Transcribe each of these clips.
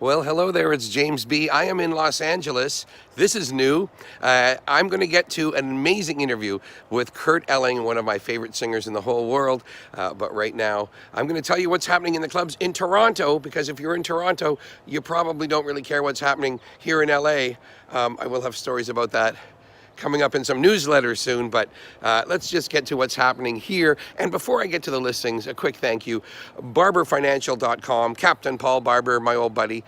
Well, hello there. It's Jaymz Bee. I am in Los Angeles. This is new. I'm going to get to an amazing interview with Kurt Elling, one of my favorite singers in the whole world. But right now, I'm going to tell you what's happening in the clubs in Toronto, because if you're in Toronto, you probably don't really care what's happening here in LA. I will have stories about that coming up in some newsletters soon, but let's just get to what's happening here. And before I get to the listings, a quick thank you. barberfinancial.com, Captain Paul Barber, my old buddy.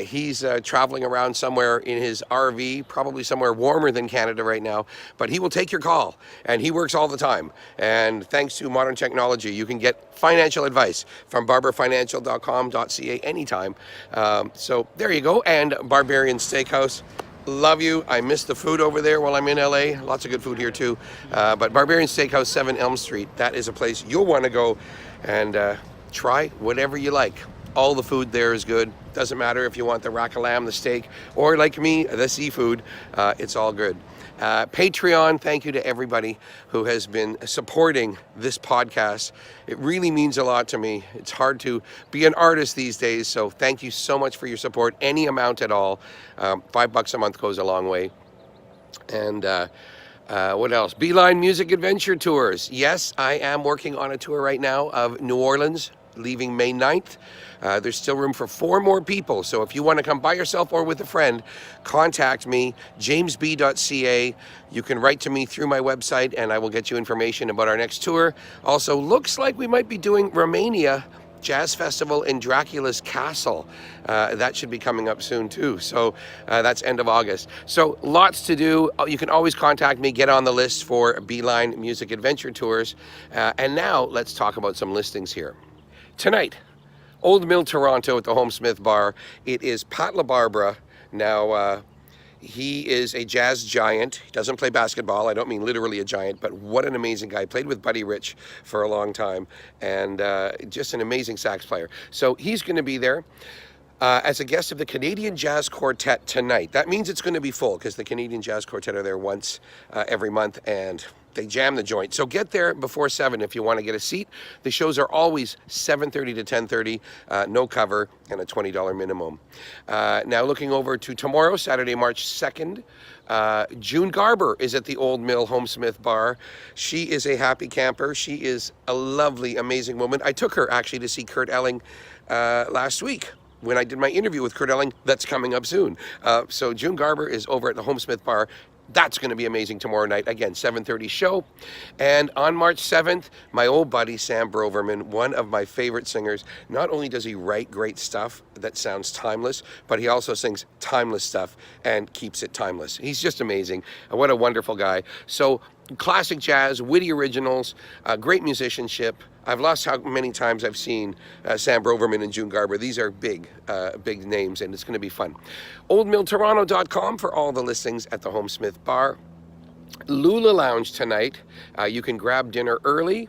He's traveling around somewhere in his RV, probably somewhere warmer than Canada right now, but he will take your call, and he works all the time. And thanks to modern technology, you can get financial advice from barberfinancial.com.ca anytime. So there you go. And Barbarian Steakhouse. Love you. I miss the food over there while I'm in LA. Lots of good food here too. But Barbarian Steakhouse, 7 Elm Street, that is a place you'll want to go and try whatever you like. All the food there is good. Doesn't matter if you want the rack of lamb, the steak, or like me, the seafood. It's all good. Patreon, thank you to everybody who has been supporting this podcast. It really means a lot to me. It's hard to be an artist these days, so thank you so much for your support. Any amount at all. $5 a month goes a long way. And what else? Beeline Music Adventure Tours. Yes, I am working on a tour right now of New Orleans, leaving May 9th. There's still room for 4 more people. So if you want to come by yourself or with a friend, contact me, jaymzbee.ca. You can write to me through my website and I will get you information about our next tour. Also, looks like we might be doing Romania Jazz Festival in Dracula's Castle. That should be coming up soon too. So that's end of August. So lots to do. You can always contact me, get on the list for Beeline Music Adventure Tours. And now let's talk about some listings here. Tonight, Old Mill Toronto at the Home Smith Bar. It is Pat LaBarbera. Now, he is a jazz giant. He doesn't play basketball. I don't mean literally a giant, but what an amazing guy. Played with Buddy Rich for a long time, and just an amazing sax player. So he's going to be there as a guest of the Canadian Jazz Quartet tonight. That means it's going to be full, because the Canadian Jazz Quartet are there once every month, and they jam the joint. So get there before 7 if you want to get a seat. The shows are always 7:30 to 10:30, no cover, and a $20 minimum. Now looking over to tomorrow, Saturday, March 2nd, June Garber is at the Old Mill Home Smith Bar. She is a happy camper. She is a lovely, amazing woman. I took her actually to see Kurt Elling last week when I did my interview with Kurt Elling. That's coming up soon. So June Garber is over at the Home Smith Bar. That's going to be amazing tomorrow night. Again, 7:30 show. And on March 7th, my old buddy Sam Broverman, one of my favorite singers. Not only does he write great stuff that sounds timeless, but he also sings timeless stuff and keeps it timeless. He's just amazing. What a wonderful guy. So classic jazz, witty originals, great musicianship. I've lost how many times I've seen Sam Broverman and June Garber. These are big names, and it's going to be fun. OldMillToronto.com for all the listings at the Home Smith Bar. Lula Lounge tonight. You can grab dinner early.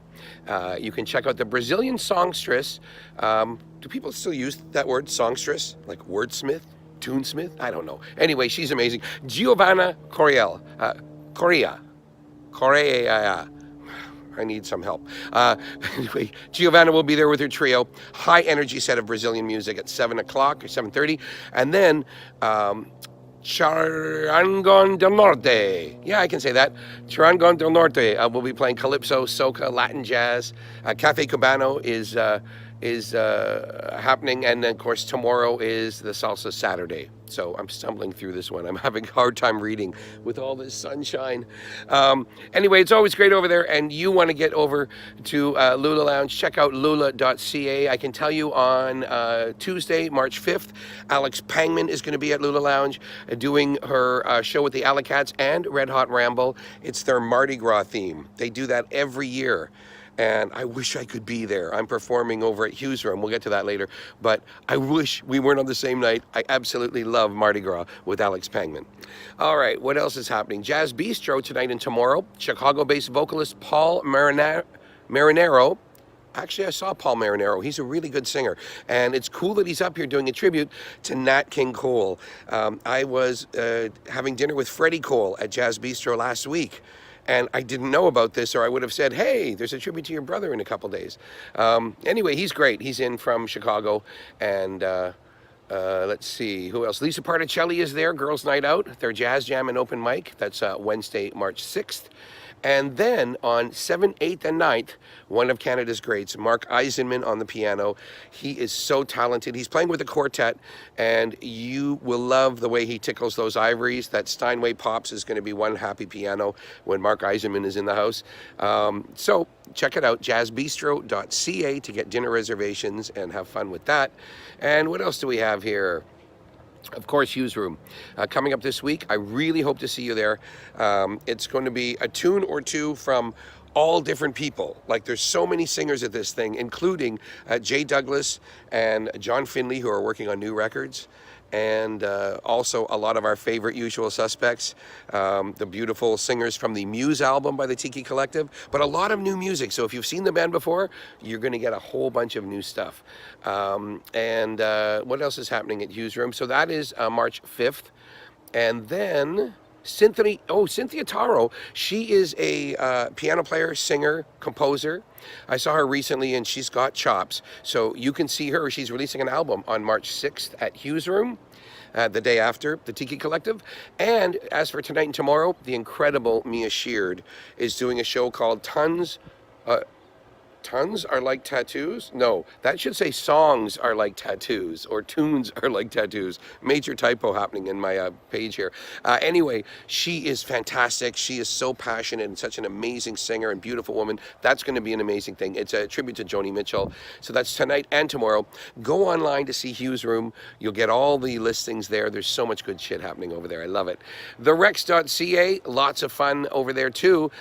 You can check out the Brazilian songstress. Do people still use that word, songstress? Like wordsmith? Tunesmith? I don't know. Anyway, she's amazing. Giovanna Correa. I need some help. Anyway, Giovanna will be there with her trio. High energy set of Brazilian music at 7 o'clock or 7:30. And then Charangon del Norte. Yeah, I can say that. Charangon del Norte will be playing calypso, soca, Latin jazz. Cafe Cubano is happening, and then of course tomorrow is the Salsa Saturday. So I'm stumbling through this one. I'm having a hard time reading with all this sunshine. Anyway, it's always great over there, and you want to get over to Lula Lounge, check out lula.ca. I can tell you on Tuesday, March 5th, Alex Pangman is going to be at Lula Lounge doing her show with the Alley-Cats and Red Hot Ramble. It's their Mardi Gras theme. They do that every year. And I wish I could be there. I'm performing over at Hughes Room. We'll get to that later. But I wish we weren't on the same night. I absolutely love Mardi Gras with Alex Pangman. All right, what else is happening? Jazz Bistro tonight and tomorrow. Chicago-based vocalist Paul Marinero. Actually, I saw Paul Marinero. He's a really good singer. And it's cool that he's up here doing a tribute to Nat King Cole. I was having dinner with Freddie Cole at Jazz Bistro last week. And I didn't know about this, or I would have said, hey, there's a tribute to your brother in a couple days. Anyway, he's great. He's in from Chicago, and Let's see, who else? Lisa Particelli is there, Girls Night Out, their Jazz Jam and Open Mic. That's Wednesday, March 6th. And then on 7th, 8th, and 9th, one of Canada's greats, Mark Eisenman on the piano. He is so talented. He's playing with a quartet, and you will love the way he tickles those ivories. That Steinway Pops is going to be one happy piano when Mark Eisenman is in the house. So check it out, jazzbistro.ca to get dinner reservations and have fun with that. And what else do we have here? Of course, Hughes Room. Coming up this week, I really hope to see you there. It's going to be a tune or two from all different people. Like, there's so many singers at this thing, including Jay Douglas and John Finley, who are working on new records. And also a lot of our favorite usual suspects, the beautiful singers from the Muse album by the Tiki Collective, but a lot of new music. So if you've seen the band before, you're going to get a whole bunch of new stuff. And what else is happening at Hughes Room? So that is March 5th. And then Cynthia Taro. She is a piano player, singer, composer. I saw her recently and she's got chops. So you can see her. She's releasing an album on March 6th at Hughes Room, the day after the Tiki Collective. And as for tonight and tomorrow, the incredible Mia Sheard is doing a show called Tons Are Like Tattoos? No, that should say Songs Are Like Tattoos or Tunes Are Like Tattoos. Major typo happening in my page here. Anyway, she is fantastic. She is so passionate and such an amazing singer and beautiful woman. That's going to be an amazing thing. It's a tribute to Joni Mitchell. So that's tonight and tomorrow. Go online to see Hughes Room. You'll get all the listings there. There's so much good shit happening over there. I love it. TheRex.ca, lots of fun over there too.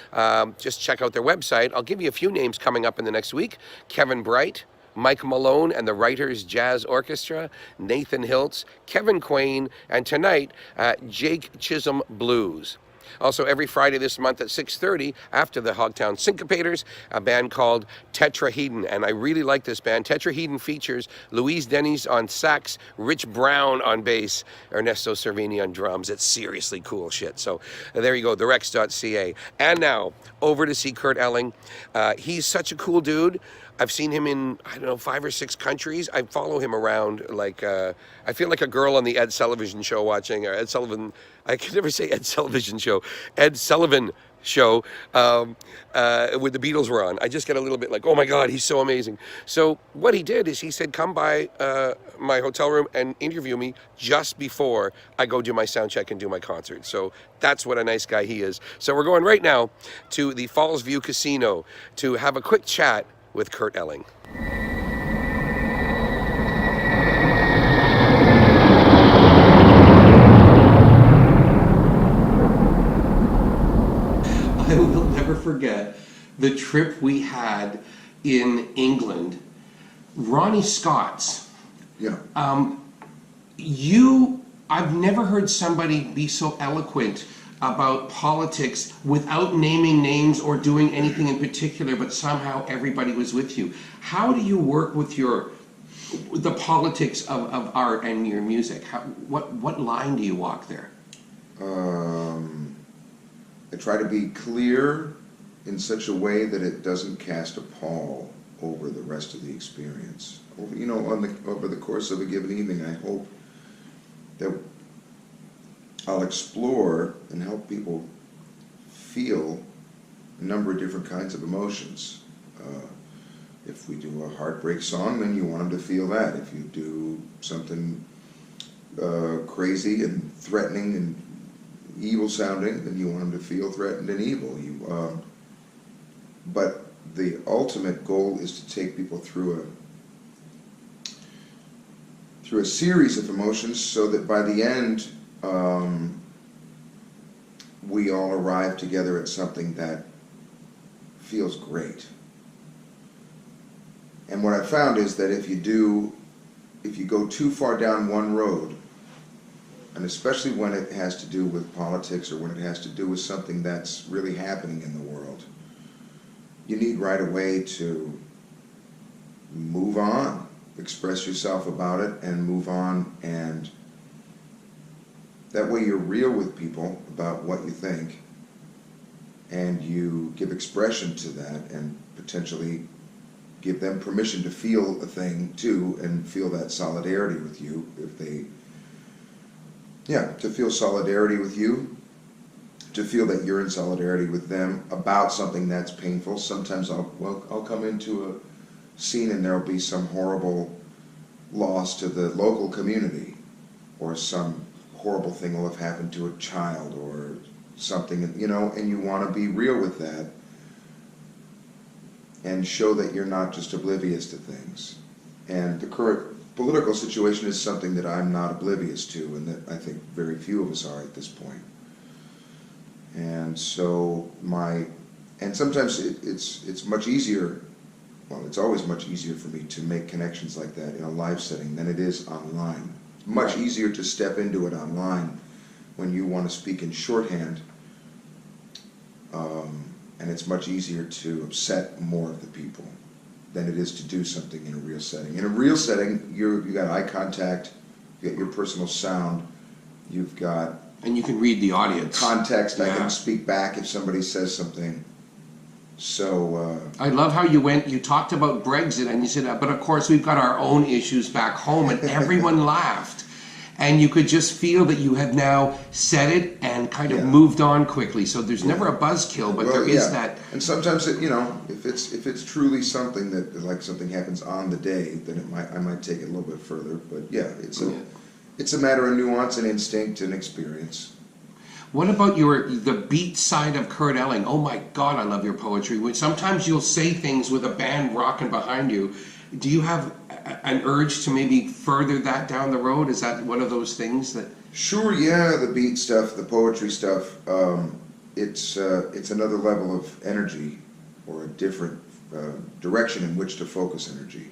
Just check out their website. I'll give you a few names coming up in the next week. Kevin Bright, Mike Malone and the Writers Jazz Orchestra, Nathan Hiltz, Kevin Quain, and tonight, Jake Chisholm Blues. Also, every Friday this month at 6:30, after the Hogtown Syncopators, a band called Tetrahedon. And I really like this band. Tetrahedon features Louise Denny's on sax, Rich Brown on bass, Ernesto Cervini on drums. It's seriously cool shit. So there you go, therex.ca. And now, over to see Kurt Elling. He's such a cool dude. I've seen him in, 5 or 6 countries. I follow him around like, I feel like a girl on the Ed Sullivan show watching, Ed Sullivan, I can never say Ed Sullivan show, Ed Sullivan show with the Beatles were on. I just get a little bit like, oh my God, he's so amazing. So what he did is he said, come by my hotel room and interview me just before I go do my sound check and do my concert. So that's what a nice guy he is. So we're going right now to the Falls View Casino to have a quick chat with Kurt Elling. I will never forget the trip we had in England. Ronnie Scott's. Yeah. I've never heard somebody be so eloquent about politics without naming names or doing anything in particular, but somehow everybody was with you. How do you work with the politics of art and your music? What line do you walk there? I try to be clear in such a way that it doesn't cast a pall over the rest of the experience. Over the course of a given evening, I hope that I'll explore and help people feel a number of different kinds of emotions. If we do a heartbreak song, then you want them to feel that. If you do something crazy and threatening and evil sounding, then you want them to feel threatened and evil. But the ultimate goal is to take people through a series of emotions so that by the end, we all arrive together at something that feels great. And what I found is that if you go too far down one road, and especially when it has to do with politics or when it has to do with something that's really happening in the world, you need right away to move on, express yourself about it, and move on, and that way you're real with people about what you think, and you give expression to that, and potentially give them permission to feel a thing too, and feel that solidarity with you if they, to feel solidarity with you, to feel that you're in solidarity with them about something that's painful. Sometimes I'll come into a scene and there'll be some horrible loss to the local community, or some horrible thing will have happened to a child or something, and you want to be real with that and show that you're not just oblivious to things. And the current political situation is something that I'm not oblivious to, and that I think very few of us are at this point. And so sometimes it's much easier, well, it's always much easier for me to make connections like that in a live setting than it is online. Much easier to step into it online when you want to speak in shorthand, and it's much easier to upset more of the people than it is to do something in a real setting. In a real setting, you got eye contact, you got your personal sound, you've got... And you can read the audience. Context, I can speak back if somebody says something. So... I love how you talked about Brexit, and you said, but of course we've got our own issues back home, and everyone laughed. And you could just feel that you have now said it and kind of moved on quickly. So there's never a buzzkill, but there is that. And sometimes if it's truly something that, like, something happens on the day, then I might take it a little bit further. But it's a matter of nuance and instinct and experience. What about the beat side of Kurt Elling? Oh my God, I love your poetry. Sometimes you'll say things with a band rocking behind you. Do you have an urge to maybe further that down the road? Is that one of those things that... Sure, yeah, the beat stuff, the poetry stuff, it's another level of energy, or a different direction in which to focus energy.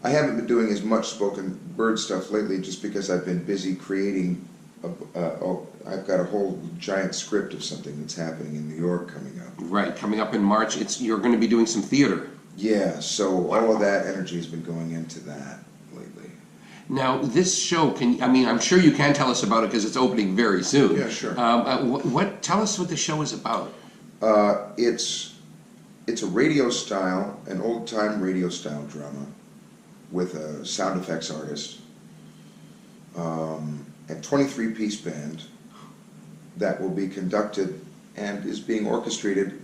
I haven't been doing as much spoken word stuff lately just because I've been busy creating, I've got a whole giant script of something that's happening in New York coming up. Right, coming up in March. You're going to be doing some theater. Yeah, so all of that energy has been going into that lately. Now, this show, I'm sure you can tell us about it because it's opening very soon. Yeah, sure. Tell us what the show is about. It's a radio style, an old-time radio style drama with a sound effects artist, and 23-piece band that will be conducted and is being orchestrated,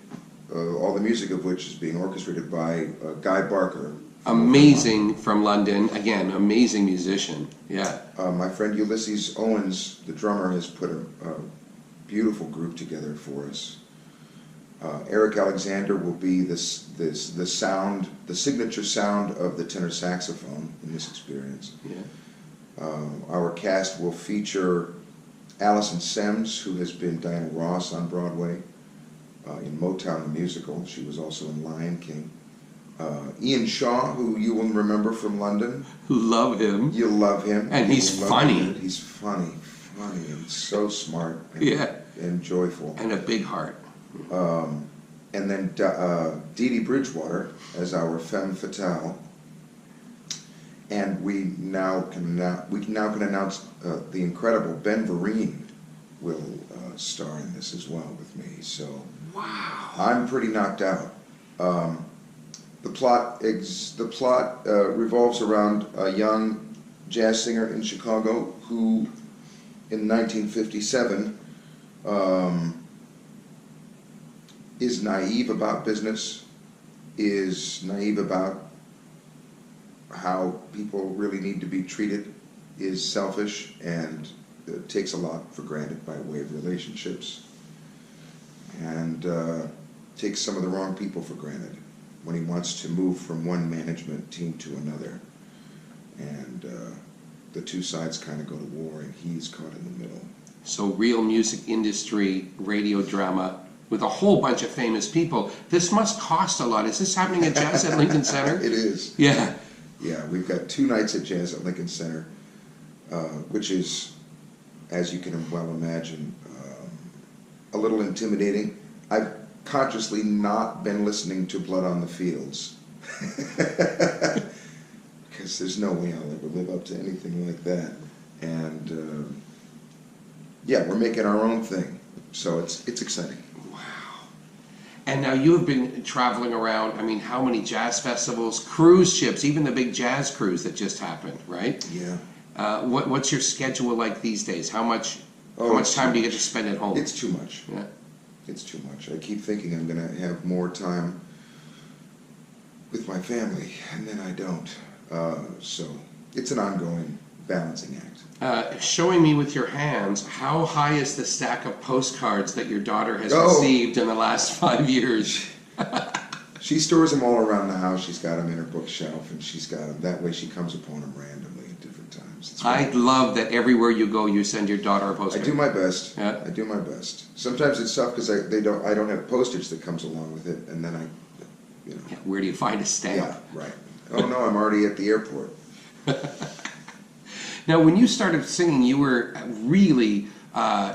all the music of which is being orchestrated by Guy Barker. Amazing from London. Again, amazing musician. Yeah. My friend Ulysses Owens, the drummer, has put a beautiful group together for us. Eric Alexander will be the sound, the signature sound of the tenor saxophone in this experience. Yeah. Our cast will feature Allison Semmes, who has been Diana Ross on Broadway, in Motown the Musical. She was also in Lion King. Ian Shaw, who you will remember from London. Love him. You'll love him. And he's funny. He's funny, and so smart. And joyful. And a big heart. And then DeeDee Bridgewater as our femme fatale. And we now can announce the incredible Ben Vereen will star in this as well with me. So wow, I'm pretty knocked out. The plot revolves around a young jazz singer in Chicago who, in 1957, is naive about business, is naive about how people really need to be treated, is selfish, and takes a lot for granted by way of relationships, and takes some of the wrong people for granted when he wants to move from one management team to another. And the two sides kind of go to war, and he's caught in the middle. So real music industry, radio drama, with a whole bunch of famous people. This must cost a lot. Is this happening at Jazz at Lincoln Center? It is. Yeah. Yeah, we've got 2 nights at Jazz at Lincoln Center, which is, as you can well imagine, a little intimidating. I've consciously not been listening to Blood on the Fields, because there's no way I'll ever live up to anything like that. And we're making our own thing, so it's exciting. Wow. And now you have been traveling around, I mean, how many jazz festivals, cruise ships, even the big jazz cruise that just happened, right? Yeah. What's your schedule like these days? How much It's time too do you get much. to spend at home? It's too much. Yeah. It's too much. I keep thinking I'm going to have more time with my family, and then I don't. So it's an ongoing balancing act. Showing me with your hands, how high is the stack of postcards that your daughter has Oh. received in the last 5 years? She stores them all around the house. She's got them in her bookshelf, and she's got them. That way she comes upon them randomly at different times. It's I wonderful. love that everywhere you go, you send your daughter a I postcard. do my best. Yeah. I do my best. Sometimes it's tough because I don't have postage that comes along with it, and then Yeah, where do you find a stamp? yeah, right. Oh no, I'm already at the airport. Now, when you started singing, you were really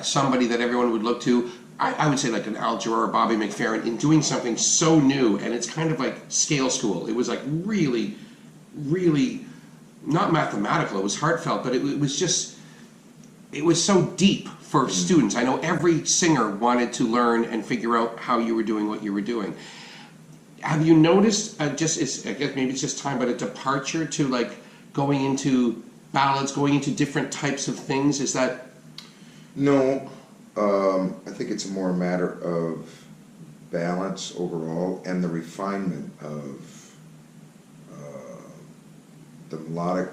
somebody that everyone would look to. I would say like an Al Jarreau or Bobby McFerrin in doing something so new, and it's kind of like scale school. It was like really, really not mathematical. It was heartfelt, but it was just, it was so deep for students. I know every singer wanted to learn and figure out how you were doing what you were doing. Have you noticed, I guess maybe it's just time, but a departure to like going into ballads, going into different types of things? Is that... No, I think it's more a matter of balance overall and the refinement of the melodic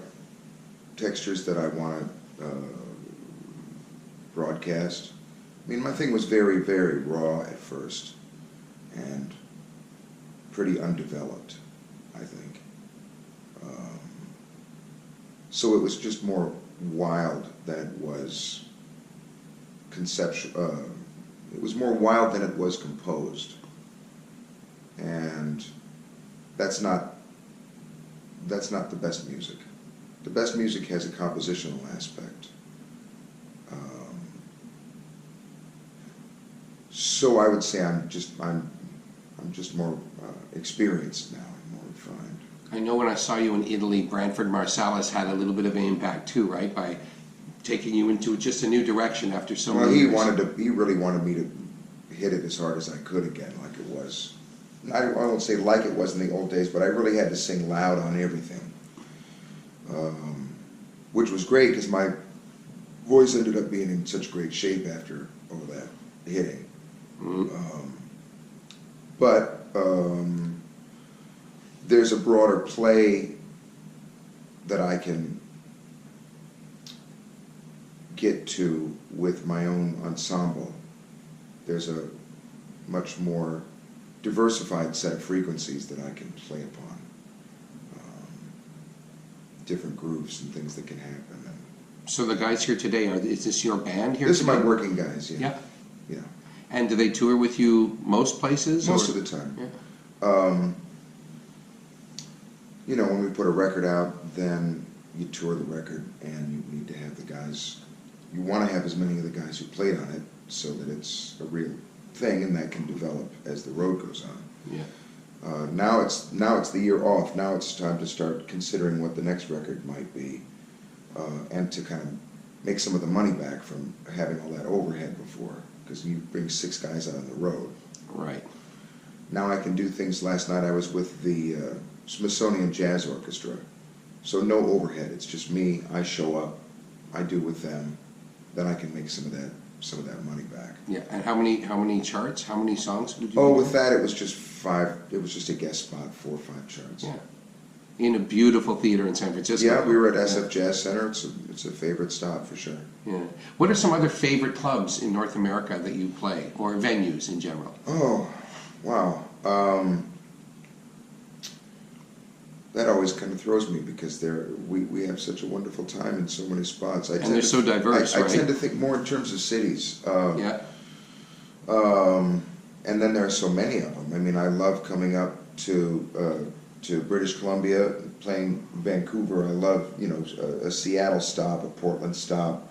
textures that I want to broadcast. I mean, my thing was very, very raw at first and pretty undeveloped, I think. So it was just more wild than it was conceptual. It was more wild than it was composed, and that's not the best music. The best music has a compositional aspect. So I would say I'm just more experienced now and more refined. I know when I saw you in Italy, Branford Marsalis had a little bit of an impact too, right? By taking you into just a new direction after so Well, many years. he really wanted me to hit it as hard as I could again, like it was. I won't say like it was in the old days, but I really had to sing loud on everything, which was great because my voice ended up being in such great shape after all that hitting. Mm-hmm. But there's a broader play that I can get to with my own ensemble. There's a much more diversified set of frequencies that I can play upon. Different grooves and things that can happen. So the guys here today, is this your band here This today? is my working guys, yeah. Yeah. Yeah. And do they tour with you most places? Most or? of the time. Yeah. You know, when we put a record out, then you tour the record, and you need to have the guys. You want to have as many of the guys who played on it, so that it's a real thing, and that can develop as the road goes on. Yeah. Now it's the year off. Now it's time to start considering what the next record might be, and to kind of make some of the money back from having all that overhead before, because you bring 6 guys out on the road. Right. Now I can do things. Last night I was with the Smithsonian Jazz Orchestra, so no overhead. It's just me. I show up, I do with them, then I can make some of that money back. Yeah. And how many charts? How many songs did you? Oh, do? with that it was just 5. It was just a guest spot, 4 or 5 charts. Yeah. In a beautiful theater in San Francisco. Yeah, we were at SF Jazz Center. It's a favorite stop for sure. Yeah. What are some other favorite clubs in North America that you play, or venues in general? Oh, wow. That always kind of throws me because we have such a wonderful time in so many spots. And they're so diverse, I right? tend to think more in terms of cities. Yeah. And then there are so many of them. I mean, I love coming up to British Columbia, playing Vancouver. I love, a Seattle stop, a Portland stop.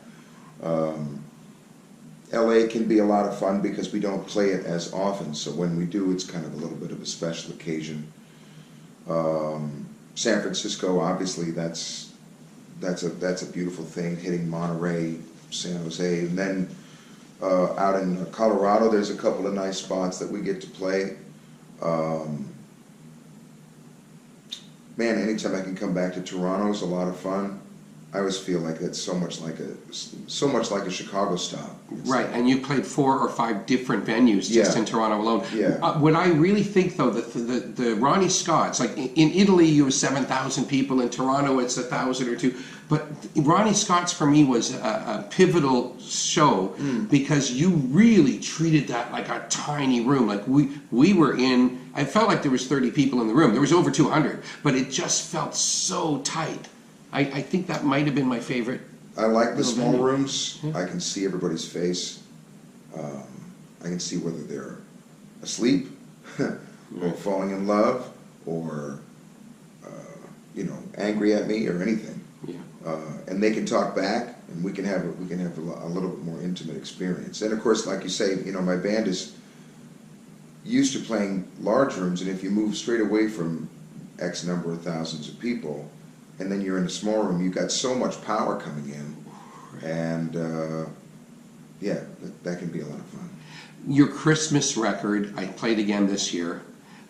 LA can be a lot of fun because we don't play it as often, so when we do, it's kind of a little bit of a special occasion. San Francisco, obviously, that's a beautiful thing. Hitting Monterey, San Jose, and then Out in Colorado, there's a couple of nice spots that we get to play. Man, anytime I can come back to Toronto is a lot of fun. I always feel like it's so much like a Chicago stop. Right, and you played 4 or 5 different venues just in Toronto alone. Yeah. What I really think, though, that the Ronnie Scott's, like in Italy, you have 7,000 people. In Toronto, it's 1,000 or 2. But Ronnie Scott's for me was a pivotal show because you really treated that like a tiny room. Like we were in. I felt like there was 30 people in the room. There was over 200, but it just felt so tight. I think that might have been my favorite. I like the small venue. rooms. Yeah. I can see everybody's face. I can see whether they're asleep or falling in love or angry at me or anything. Yeah. And they can talk back, and we can have a little bit more intimate experience. And of course, like you say, my band is used to playing large rooms, and if you move straight away from X number of thousands of people, and then you're in a small room, you've got so much power coming in, and that can be a lot of fun. Your Christmas record, I played again this year.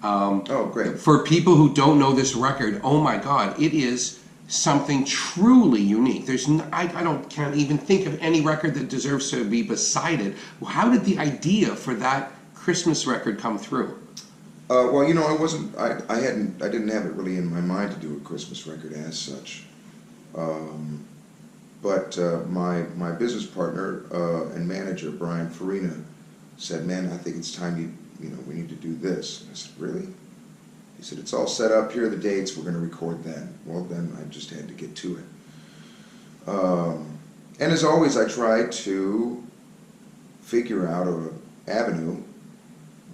Oh, great. For people who don't know this record, oh my God, it is something truly unique. Can't even think of any record that deserves to be beside it. How did the idea for that Christmas record come through? Well, I didn't have it really in my mind to do a Christmas record as such. But my business partner and manager, Vereen, said, "Man, I think it's time we need to do this." I said, "Really?" He said, "It's all set up. Here are the dates. We're going to record then." Well, then I just had to get to it. And as always, I try to figure out an avenue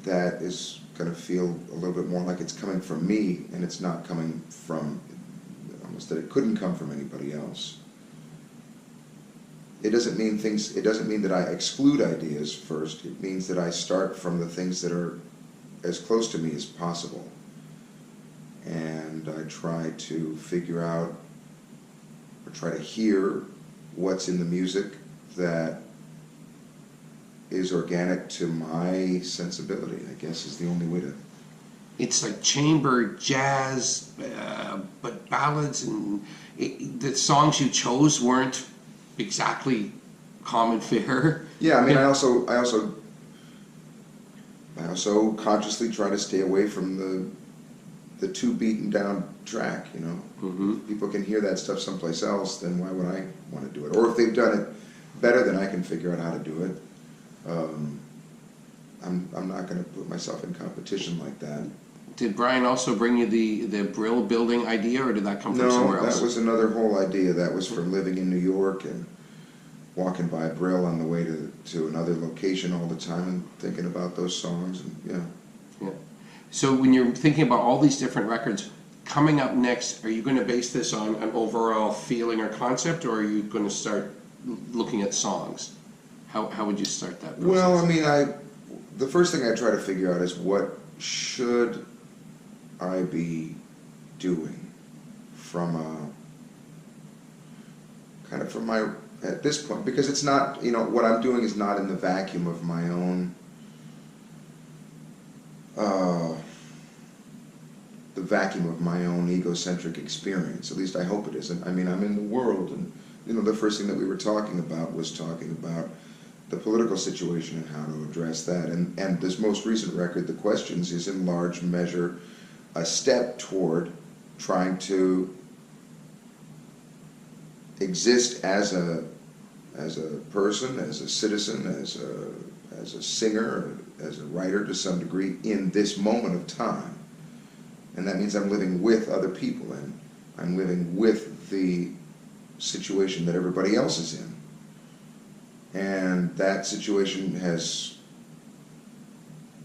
that is going to feel a little bit more like it's coming from me, and it's not coming from, almost that it couldn't come from anybody else. It doesn't mean that I exclude ideas first. It means that I start from the things that are as close to me as possible. And I try to figure out, or try to hear what's in the music that is organic to my sensibility, I guess is the only way to... It's like chamber jazz, but ballads, and the songs you chose weren't exactly common fare. Yeah, I mean, I also consciously try to stay away from the too beaten down track, Mm-hmm. People can hear that stuff someplace else, then why would I want to do it? Or if they've done it better, then I can figure out how to do it. I'm not going to put myself in competition like that. Did Brian also bring you the Brill building idea, or did that come from somewhere else? No, that was another whole idea. That was from living in New York and walking by Brill on the way to another location all the time and thinking about those songs. And Yeah. So when you're thinking about all these different records, coming up next, are you going to base this on an overall feeling or concept, or are you going to start looking at songs? How would you start that process? Well, I mean, the first thing I try to figure out is what should I be doing from at this point, because it's not, what I'm doing is not in the vacuum of my own, the vacuum of my own egocentric experience. At least I hope it isn't. I mean, I'm in the world, and the first thing that we were talking about was talking about the political situation and how to address that. And this most recent record, The Questions, is in large measure a step toward trying to exist as a person, as a citizen, as a singer, as a writer to some degree in this moment of time. And that means I'm living with other people, and I'm living with the situation that everybody else is in. And that situation has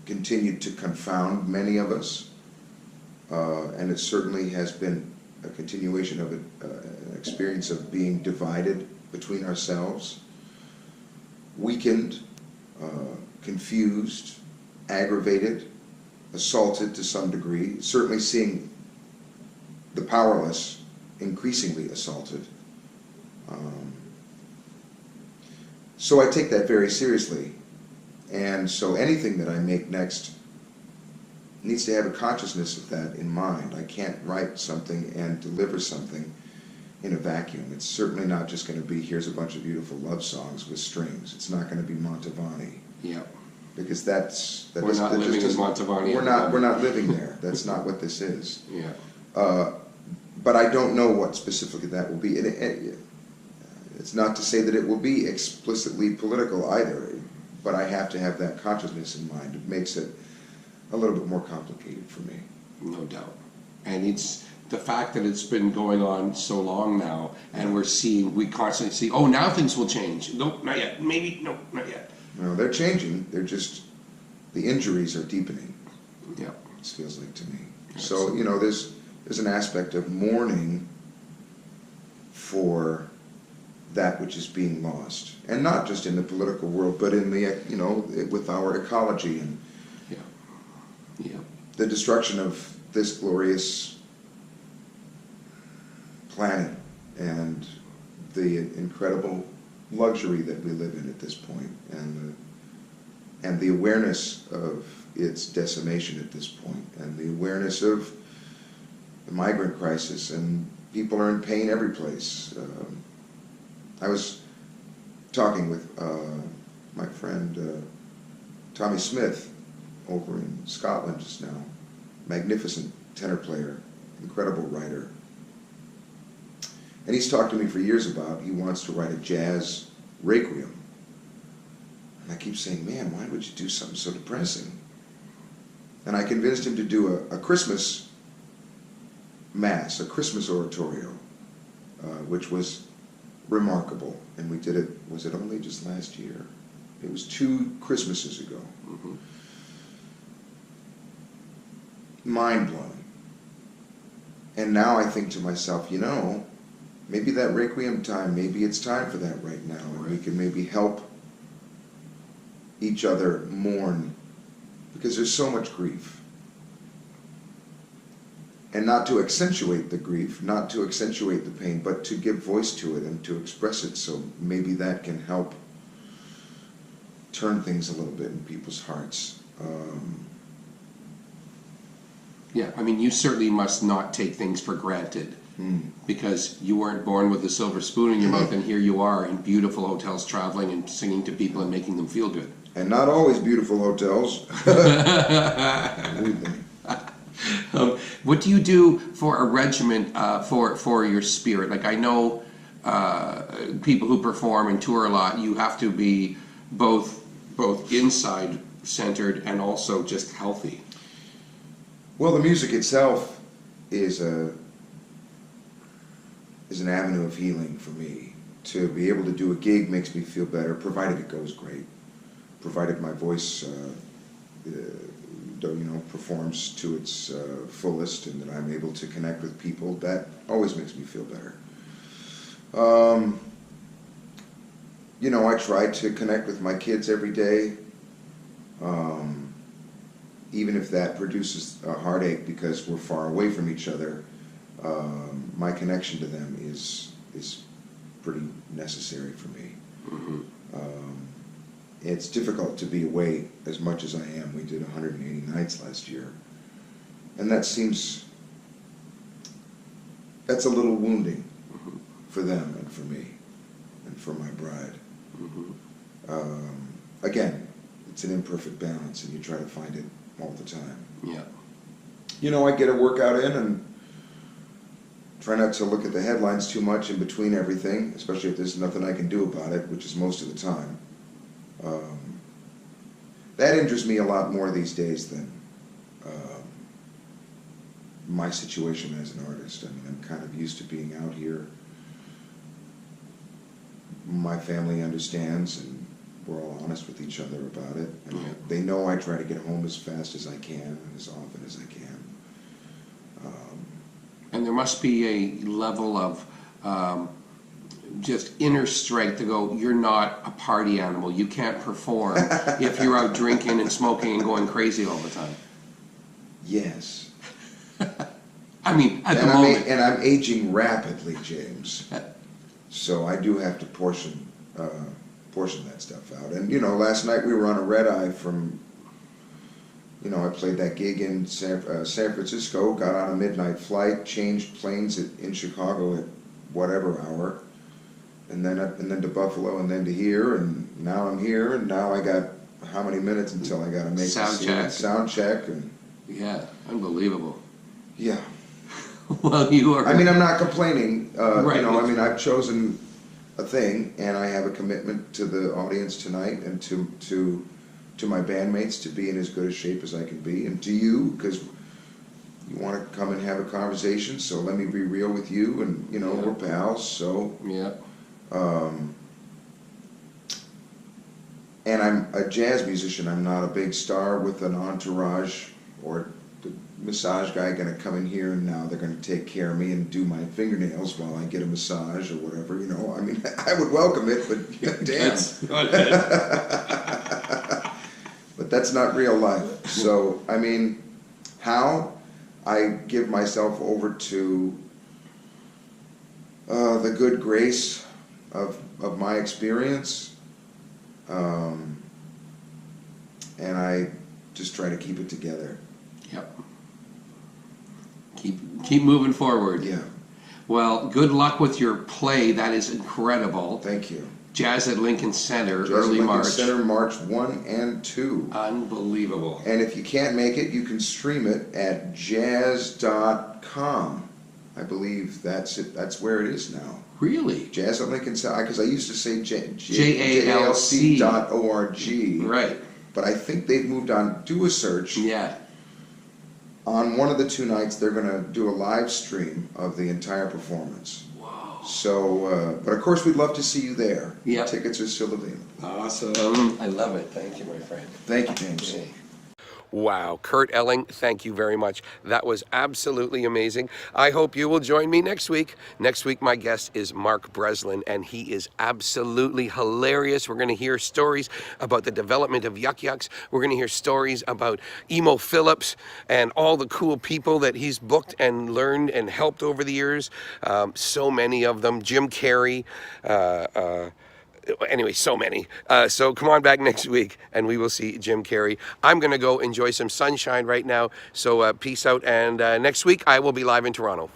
continued to confound many of us, and it certainly has been a continuation of an experience of being divided between ourselves, weakened, confused, aggravated, assaulted to some degree, certainly seeing the powerless increasingly assaulted. So I take that very seriously. And so anything that I make next needs to have a consciousness of that in mind. I can't write something and deliver something in a vacuum. It's certainly not just going to be, here's a bunch of beautiful love songs with strings. It's not going to be Mantovani. Yeah. Because we're not living in Mantovani. We're not living there. That's not what this is. Yeah. But I don't know what specifically that will be. It's not to say that it will be explicitly political either, but I have to have that consciousness in mind. It makes it a little bit more complicated for me. No doubt. And it's the fact that it's been going on so long now, and we constantly see, oh, now things will change. Nope, not yet. Maybe, no, not yet. No, they're changing. They're just, the injuries are deepening. Yeah. It feels like to me. Absolutely. So, there's an aspect of mourning for that which is being lost. And not just in the political world, but in the, with our ecology and the destruction of this glorious planet and the incredible luxury that we live in at this point, and the awareness of its decimation at this point, and the awareness of the migrant crisis, and people are in pain every place. I was talking with my friend Tommy Smith over in Scotland just now. Magnificent tenor player, incredible writer. And he's talked to me for years about he wants to write a jazz requiem. And I keep saying, man, why would you do something so depressing? And I convinced him to do a Christmas mass, a Christmas oratorio, which was remarkable. And we did it, was it only just last year? It was 2 Christmases ago. Mm-hmm. Mind-blowing. And now I think to myself, maybe that requiem time, maybe it's time for that right now. And we can maybe help each other mourn, because there's so much grief. And not to accentuate the grief, not to accentuate the pain, but to give voice to it and to express it, so maybe that can help turn things a little bit in people's hearts. Yeah, I mean, you certainly must not take things for granted, because you weren't born with a silver spoon in your mouth, and here you are in beautiful hotels, traveling and singing to people and making them feel good. And not always beautiful hotels. What do you do for a regiment for your spirit? Like, I know people who perform and tour a lot, you have to be both inside centered and also just healthy. Well, the music itself is an avenue of healing for me. To be able to do a gig makes me feel better, provided it goes great, provided my voice performs to its fullest, and that I'm able to connect with people. That always makes me feel better. I try to connect with my kids every day, even if that produces a heartache because we're far away from each other. My connection to them is pretty necessary for me. Mm-hmm. It's difficult to be away as much as I am. We did 180 nights last year, and that's a little wounding for them and for me and for my bride. Mm-hmm. Again, it's an imperfect balance, and you try to find it all the time. Yeah. I get a workout in and try not to look at the headlines too much in between everything, especially if there's nothing I can do about it, which is most of the time. That injures me a lot more these days than my situation as an artist. I mean, I'm kind of used to being out here. My family understands, and we're all honest with each other about it. And they know I try to get home as fast as I can and as often as I can. And there must be a level of just inner strength to go, you're not a party animal. You can't perform if you're out drinking and smoking and going crazy all the time. Yes. I mean, at the moment. And I'm aging rapidly, James. So I do have to portion portion that stuff out. And, you know, last night we were on a red eye from, you know, I played that gig in San Francisco, got on a midnight flight, changed planes in Chicago at whatever hour, and then to Buffalo, and then to here, and now I'm here, and now I got how many minutes until I got to make sound check, and yeah, unbelievable. Yeah. Well, you are. I mean, I'm not complaining. Right. You know, I mean, I've chosen a thing, and I have a commitment to the audience tonight, and to my bandmates to be in as good a shape as I can be, and to you, because you want to come and have a conversation. So let me be real with you, and you know, we're pals. So yeah. And I'm a jazz musician. I'm not a big star with an entourage, or the massage guy going to come in here and now they're going to take care of me and do my fingernails while I get a massage or whatever. You know, I mean, I would welcome it, but damn. But that's not real life. So, I mean, how I give myself over to the good grace of my experience. And I just try to keep it together. Yep. Keep moving forward. Yeah. Well, good luck with your play. That is incredible. Thank you. Jazz at Lincoln Center, Jazz early at Lincoln March. Center, March 1 and 2. Unbelievable. And if you can't make it, you can stream it at jazz.com. I believe that's it. That's where it is now. Really? Jazz at Lincoln Center, because I used to say JALC. JALC.org. Right. But I think they've moved on. Do a search. Yeah. On one of the 2 nights, they're going to do a live stream of the entire performance. Whoa. So, but of course, we'd love to see you there. Yep. Tickets are still available. Awesome. I love it. Thank you, my friend. Thank you, James. Okay. Wow, Kurt Elling, thank you very much. That was absolutely amazing. I hope you will join me next week. Next week, my guest is Mark Breslin, and he is absolutely hilarious. We're going to hear stories about the development of Yuck Yucks. We're going to hear stories about Emo Phillips and all the cool people that he's booked and learned and helped over the years. So many of them. Jim Carrey, anyway, so many. So come on back next week and we will see Jim Carrey. I'm going to go enjoy some sunshine right now. So peace out. And next week I will be live in Toronto.